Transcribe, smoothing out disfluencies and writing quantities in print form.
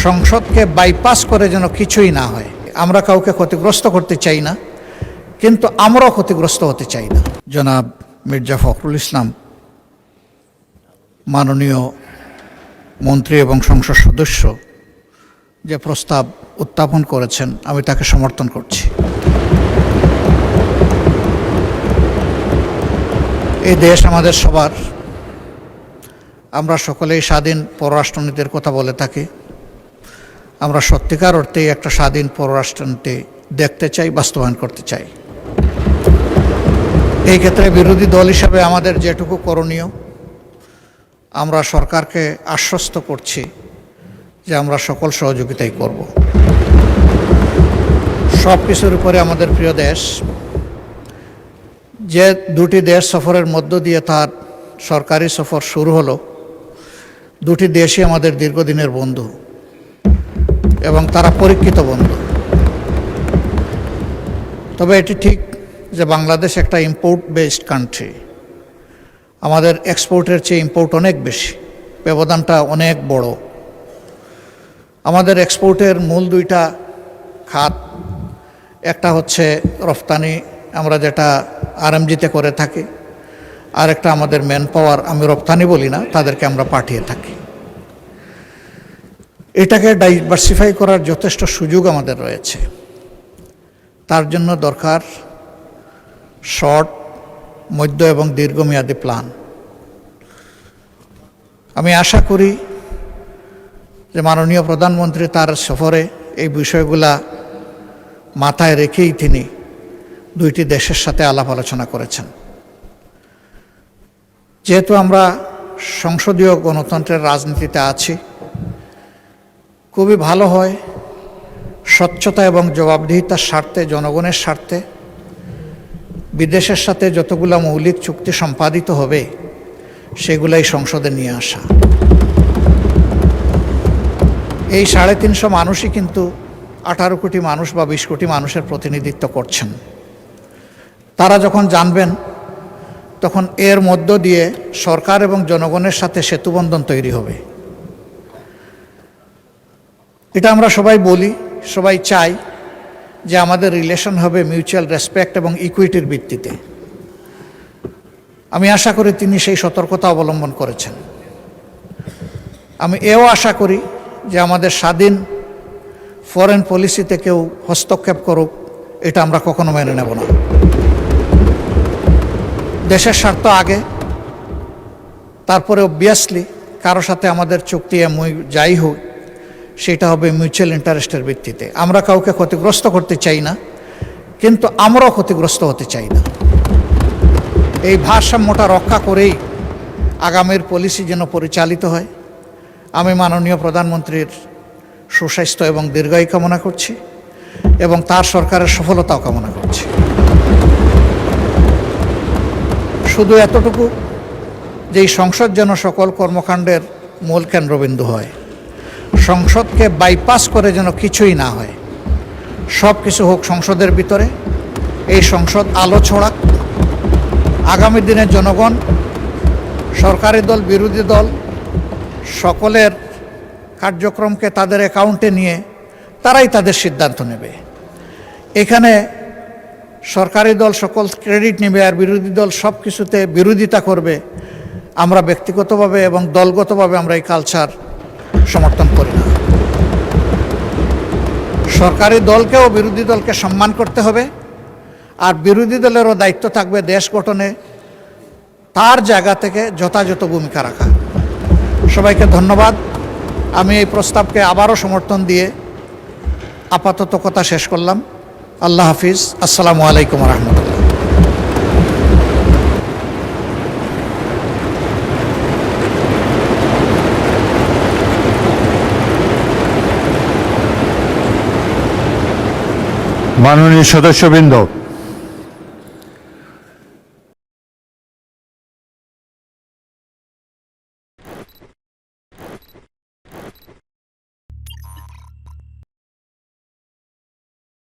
সংসদকে bypass করে যেন কিছুই না হয়। আমরা কাউকে ক্ষতিগ্রস্ত করতে চাই না, কিন্তু আমরাও ক্ষতিগ্রস্ত হতে চাই না। জনাব মির্জা ফখরুল ইসলাম মাননীয় মন্ত্রী এবং সংসদ সদস্য যে প্রস্তাব উত্থাপন করেছেন, আমি তাকে সমর্থন করছি। এই দেশ আমাদের সবার। আমরা সকলেই স্বাধীন পররাষ্ট্রনীতির কথা বলে থাকি। আমরা সত্যিকার অর্থেই একটা স্বাধীন পররাষ্ট্রনীতি দেখতে চাই, বাস্তবায়ন করতে চাই। এই ক্ষেত্রে বিরোধী দল হিসাবে আমাদের যেটুকু করণীয়, আমরা সরকারকে আশ্বস্ত করছি যে আমরা সকল সহযোগিতাই করব। সব কিছুর উপরে আমাদের প্রিয় দেশ, যে দুটি দেশ সফরের মধ্য দিয়ে তার সরকারি সফর শুরু হলো, দুটি দেশই আমাদের দীর্ঘদিনের বন্ধু এবং তারা পরীক্ষিত বন্ধু। তবে এটি ঠিক যে বাংলাদেশ একটা ইম্পোর্ট বেসড কান্ট্রি। আমাদের এক্সপোর্টের চেয়ে ইম্পোর্ট অনেক বেশি, ব্যবধানটা অনেক বড়। আমাদের এক্সপোর্টের মূল দুইটা খাত, একটা হচ্ছে রফতানি, আমরা যেটা আরএমজিতে করে থাকি, আর একটা আমাদের ম্যান পাওয়ার, আমি রপ্তানি বলি না, তাদেরকে আমরা পাঠিয়ে থাকি। এটাকে ডাইভার্সিফাই করার যথেষ্ট সুযোগ আমাদের রয়েছে। তার জন্য দরকার শর্ট, মধ্য এবং দীর্ঘমেয়াদী প্ল্যান। আমি আশা করি যে মাননীয় প্রধানমন্ত্রী তার সফরে এই বিষয়গুলা মাথায় রেখেই তিনি দুইটি দেশের সাথে আলাপ আলোচনা করেছেন। যেহেতু আমরা সংসদীয় গণতন্ত্রের রাজনীতিতে আছি, খুবই ভালো হয় স্বচ্ছতা এবং জবাবদিহিতার স্বার্থে, জনগণের স্বার্থে বিদেশের সাথে যতগুলো মৌলিক চুক্তি সম্পাদিত হবে সেগুলাই সংসদে নিয়ে আসা। এই 350 মানুষই কিন্তু 18 কোটি মানুষ বা 20 কোটি মানুষের প্রতিনিধিত্ব করছেন। তারা যখন জানবেন, তখন এর মধ্য দিয়ে সরকার এবং জনগণের সাথে সেতুবন্ধন তৈরি হবে। এটা আমরা সবাই বলি, সবাই চাই যে আমাদের রিলেশন হবে মিউচুয়াল রেসপেক্ট এবং ইকুইটির ভিত্তিতে। আমি আশা করি তিনি সেই সতর্কতা অবলম্বন করেছেন। আমি এও আশা করি যে আমাদের স্বাধীন ফরেন পলিসিতে কেউ হস্তক্ষেপ করুক, এটা আমরা কখনো মেনে নেব না। দেশের স্বার্থ আগে, তারপরে অবভিয়াসলি কারো সাথে আমাদের চুক্তি যাই হোক, সেটা হবে মিউচুয়াল ইন্টারেস্টের ভিত্তিতে। আমরা কাউকে ক্ষতিগ্রস্ত করতে চাই না, কিন্তু আমরাও ক্ষতিগ্রস্ত হতে চাই না। এই ভারসাম্যটা রক্ষা করেই আগামীর পলিসি যেন পরিচালিত হয়। আমি মাননীয় প্রধানমন্ত্রীর সুস্বাস্থ্য এবং দীর্ঘায়ু কামনা করছি এবং তার সরকারের সফলতাও কামনা করছি। শুধু এতটুকু যে এই সংসদ যেন সকল কর্মকাণ্ডের মূল কেন্দ্রবিন্দু হয়। সংসদকে বাইপাস করে যেন কিছুই না হয়, সব কিছু হোক সংসদের ভিতরে। এই সংসদ আলো ছড়াক। আগামী দিনে জনগণ, সরকারি দল, বিরোধী দল সকলের কার্যক্রমকে তাদের অ্যাকাউন্টে নিয়ে তারাই তাদের সিদ্ধান্ত নেবে। এখানে সরকারি দল সকল ক্রেডিট নেবে আর বিরোধী দল সব কিছুতে বিরোধিতা করবে। আমরা ব্যক্তিগতভাবে এবং দলগতভাবে আমরা এই কালচার সমর্থন করি না। সরকারি দলকেও বিরোধী দলকে সম্মান করতে হবে, আর বিরোধী দলেরও দায়িত্ব থাকবে দেশ গঠনে তার জায়গা থেকে যথাযথ ভূমিকা রাখা। সবাইকে ধন্যবাদ। আমি এই প্রস্তাবকে আবারও সমর্থন দিয়ে আপাতত কথা শেষ করলাম। আল্লাহ হাফিজ। আসসালামু আলাইকুম রহমতুল্লাহ। মাননীয় সদস্যবৃন্দ,